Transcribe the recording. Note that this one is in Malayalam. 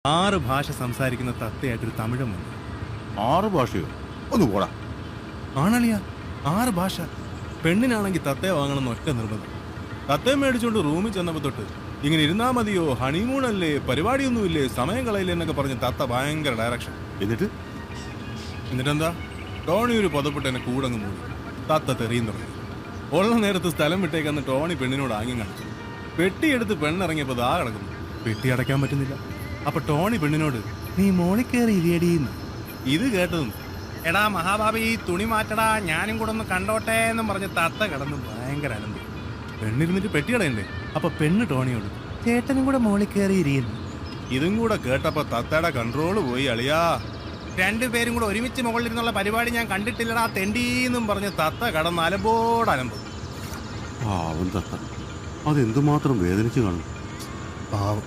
6 ഭാഷ സംസാരിക്കുന്ന തത്തയായിട്ടൊരു തമിഴൻ വന്നു. 6 ഭാഷയോ? ഒന്ന് പോടാ. ആണളിയ, 6 ഭാഷ. പെണ്ണിനാണെങ്കിൽ തത്തയെ വാങ്ങണമെന്ന് ഒറ്റ നിർബന്ധം. തത്തയെ മേടിച്ചുകൊണ്ട് റൂമിൽ ചെന്നപ്പോൾ തൊട്ട് ഇങ്ങനെ ഇരുന്നാ മതിയോ, ഹണിമൂണല്ലേ, പരിപാടിയൊന്നുമില്ലേ, സമയം കളയില്ലേ എന്നൊക്കെ പറഞ്ഞ് തത്ത ഭയങ്കര ഡയറക്ഷൻ. എന്നിട്ടെന്താ, ടോണി ഒരു പുതപ്പിട്ട് എന്നെ കൂടങ്ങ് മൂടി. തത്ത തെറിയും തുടങ്ങി. ഉള്ള നേരത്ത് സ്ഥലം വിട്ടേക്കെന്ന് ടോണി പെണ്ണിനോട് ആംഗ്യം കാണിച്ചു. പെട്ടിയെടുത്ത് പെണ്ണിറങ്ങിയപ്പോൾ ദാ കിടക്കുന്നു. പെട്ടി അടയ്ക്കാൻ പറ്റുന്നില്ല. അപ്പൊ ടോണി പെണ്ണിനോട്, നീ മോളിൽ കയറി ഇരിയടിയെന്ന്. ഇത് കേട്ടതും, എടാ മഹാഭാവി, ഈ തുണി മാറ്റടാ, ഞാനും കൂടെ ഒന്ന് കണ്ടോട്ടെ എന്നും പറഞ്ഞ് തത്ത കിടന്ന് ഭയങ്കര അനന്ത്. പെണ്ണിരുന്നിട്ട് പെട്ടി അടയണ്ടേ. അപ്പൊ പെണ്ണ് ടോണിയോട്, ചേട്ടനും കൂടെ മോളിൽ കയറി ഇരിയുന്നു. ഇതും കൂടെ കേട്ടപ്പോ തത്തയുടെ കൺട്രോള് പോയി. അളിയാ, 2 പേരും കൂടെ ഒരുമിച്ച് മുകളിലിരുന്നുള്ള പരിപാടി ഞാൻ കണ്ടിട്ടില്ലടാ തെണ്ടീന്നും പറഞ്ഞ് തത്ത കടന്ന് അലമ്പോടലമ്പ്. പാവം തത്ത, അതെന്തുമാത്രം വേദനിച്ചു കാണും. പാവം.